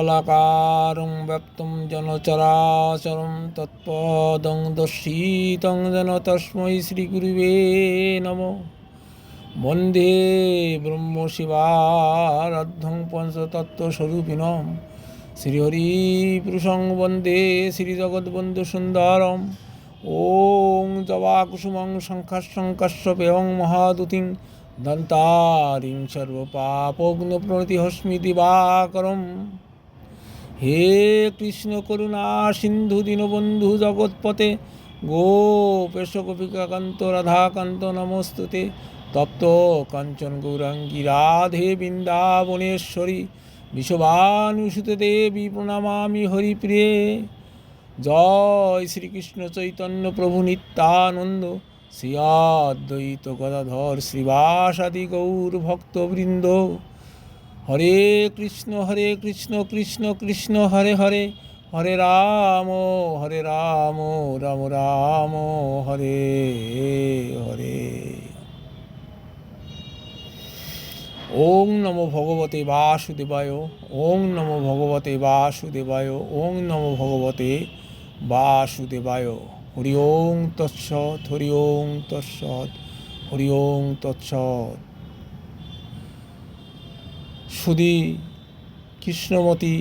বিশালাকারং ব্যক্তং যেন চরাচরং তৎপদং দর্শিতং যেন তস্मै শ্রীগুরুবে নমঃ। বন্দে ব্রহ্মশিবারাধ্যং পঞ্চতত্ত্বস্বরূপিণং শ্রীহরিপুরুষং বন্দে শ্রীজগদ্বন্ধুসুন্দরম। ওং জবাকুসুমং শঙ্খাস্যং কাশ্যপেয়ং মহাদুতিং দন্তারিং সর্বপাপগ্নপ্রণতিহস্মি দিবাকরম। হে কৃষ্ণ করুণা সিন্ধু দীনবন্ধু জগৎপতে গোপেশ গোপিকাকান্ত রাধাকান্ত নমস্তুতে। তপ্ত কাঞ্চন গৌরাঙ্গী রাধে বৃন্দাবনেশ্বরী বিশ্বভানুসুতে দেবী প্রণমামি হরিপ্রিয়ে। জয় শ্রীকৃষ্ণ চৈতন্য প্রভু নিত্যানন্দ শ্রী অদ্বৈত গদাধর শ্রীবাসাদি গৌর ভক্তবৃন্দ। হরে কৃষ্ণ কৃষ্ণ কৃষ্ণ হরে হরে, হরে রাম রাম রাম হরে হরে। ওং নমো ভগবতে বাসুদেবায়, ওং নমো ভগবতে বাসুদেবায়, ওং নমো ভগবতে বাসুদেবায়। হরি ওং তৎসৎ, হরি ওং তৎসৎ, হরি ওং তৎসৎ। সুধী কৃষ্ণমতী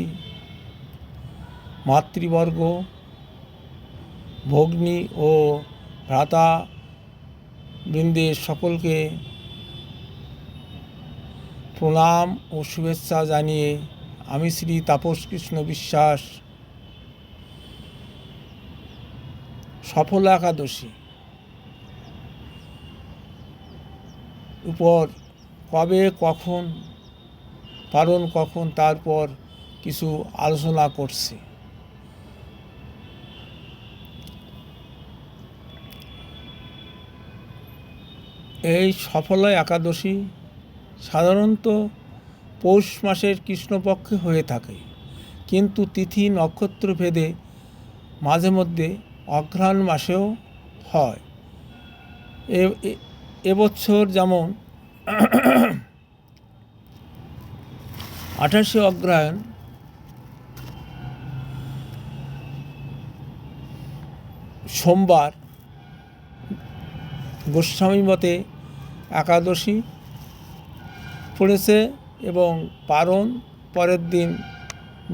মাতৃবর্গ, ভগ্নী ও ভ্রাতা বৃন্দের সকলকে প্রণাম ও শুভেচ্ছা জানিয়ে আমি শ্রী তাপস কৃষ্ণ বিশ্বাস সফলা একাদশী উপর কবে কখন পালন কখন তারপর কিছু আলোচনা করছি। এই সফলা একাদশী সাধারণত পৌষ মাসের কৃষ্ণপক্ষে হয়ে থাকে, কিন্তু তিথি নক্ষত্র ভেদে মাঝে মধ্যে অঘ্রাণ মাসেও হয়। এবছর যেমন 28শে অগ্রহায়ণ সোমবার গোস্বামী মতে একাদশী পড়েছে এবং পারণ পরের দিন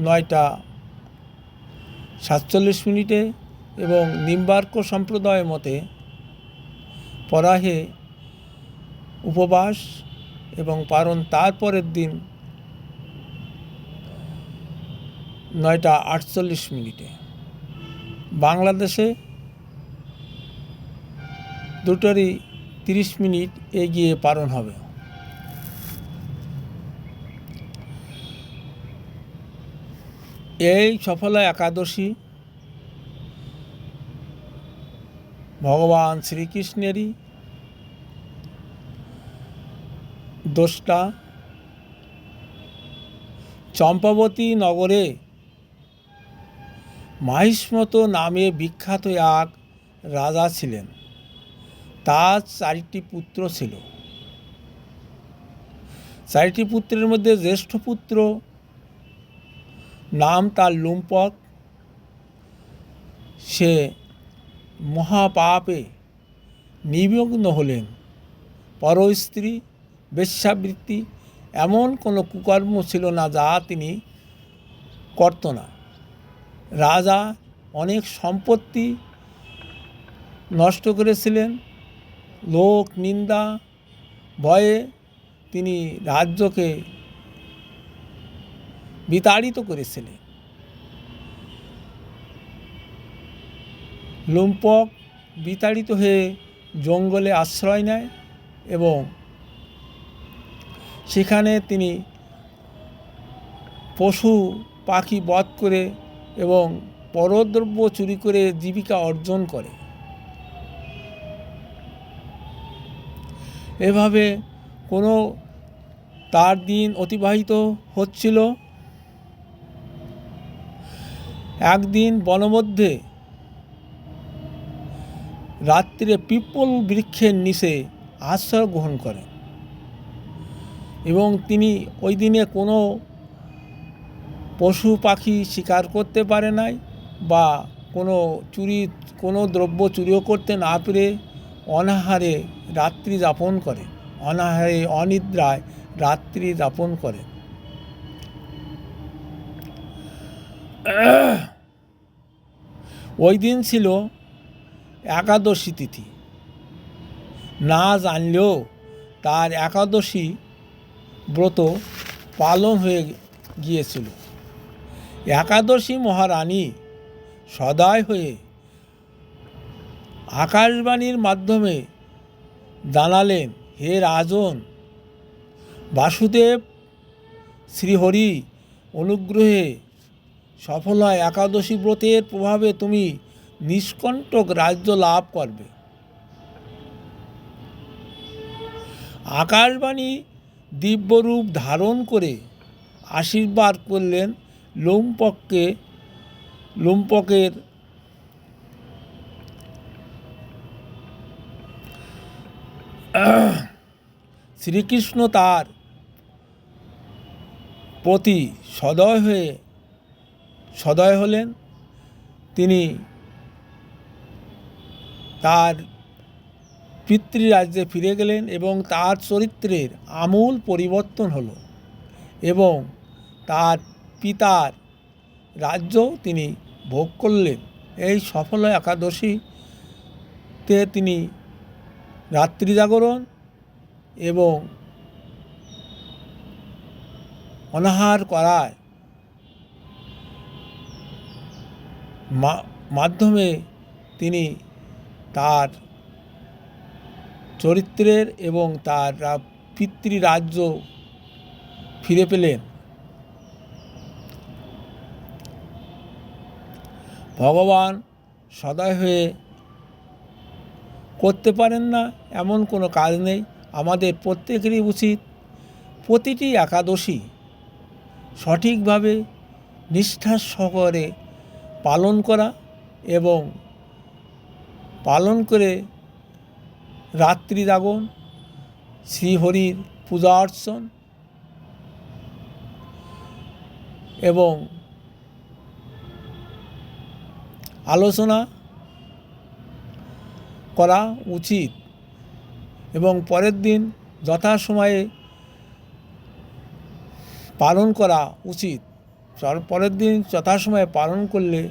9:47 এবং নিম্বার্ক সম্প্রদায় মতে পরাহে উপবাস এবং পারণ তারপরের দিন 9:48। বাংলাদেশে দুটোরই 30 মিনিট এগিয়ে পালন হবে। এই সফলা একাদশী ভগবান শ্রীকৃষ্ণেরই দ্রষ্টা চম্পাবতী নগরে মাহিষ্মত নামে বিখ্যাত এক রাজা ছিলেন। তার 4টি পুত্র ছিল। 4টি পুত্রের মধ্যে জ্যেষ্ঠ পুত্র নাম তার লুম্পক। সে মহাপাপে নিমগ্ন হলেন। পরস্ত্রী, বেশ্যাবৃত্তি এমন কোনো কুকর্ম ছিল না যা তিনি করত না। রাজা অনেক সম্পত্তি নষ্ট করেছিলেন। লোক নিন্দা ভয়ে তিনি রাজ্যকে বিতাড়িত করেছিলেন। লুম্পক বিতাড়িত হয়ে জঙ্গলে আশ্রয় নেয় এবং সেখানে তিনি পশু পাখি বধ করে এবং পরদ্রব্য চুরি করে জীবিকা অর্জন করে। এভাবে কোনো তার দিন অতিবাহিত হচ্ছিল। একদিন বনমধ্যে রাত্রে পিপল বৃক্ষের নিচে আশ্রয় গ্রহণ করেন এবং তিনি ওই দিনে কোনো পশু পাখি শিকার করতে পারে নাই বা কোনো দ্রব্য চুরিও করতে না পেরে অনাহারে রাত্রি যাপন করে, অনাহারে অনিদ্রায় রাত্রি যাপন করে। ওই দিন ছিল একাদশী তিথি। না জানলেও তার একাদশী ব্রত পালন হয়ে গিয়েছিল। একাদশী মহারানী সদয় হয়ে আকাশবাণীর মাধ্যমে জানালেন, হে রাজন, বাসুদেব শ্রীহরি অনুগ্রহে সফল হয় একাদশী ব্রতের প্রভাবে তুমি নিষ্কণ্টক রাজ্য লাভ করবে। আকাশবাণী দিব্যরূপ ধারণ করে আশীর্বাদ করলেন লুম্পকের শ্রীকৃষ্ণ তার প্রতি সদয় হলেন। তিনি তার পিতৃরাজ্যে ফিরে গেলেন এবং তার চরিত্রের আমূল পরিবর্তন হলো এবং তার পিতার রাজ্য তিনি ভোগ করলেন। এই সফল একাদশীতে তিনি রাত্রি জাগরণ এবং অনাহার করার মাধ্যমে তিনি তার চরিত্রের এবং তার পিতৃরাজ্য ফিরে পেলেন। ভগবান সদয় হয়ে করতে পারেন না এমন কোনো কাজ নেই। আমাদের প্রত্যেকেরই উচিত প্রতিটি একাদশী সঠিকভাবে নিষ্ঠার সহকারে পালন করা এবং পালন করে রাত্রি জাগরণ, শ্রীহরির পূজা অর্চন এবং আলোচনা করা উচিত এবং পরের দিন যথাসময়ে পালন করা উচিত। পরের দিন যথাসময়ে পালন করলে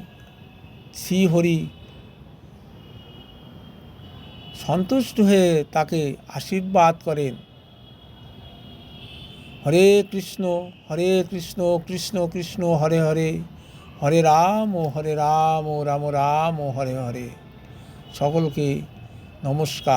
শ্রীহরি সন্তুষ্ট হয়ে তাকে আশীর্বাদ করেন। হরে কৃষ্ণ কৃষ্ণ কৃষ্ণ হরে হরে, হরে রাম রাম রাম হরে হরে। সকলকে নমস্কার।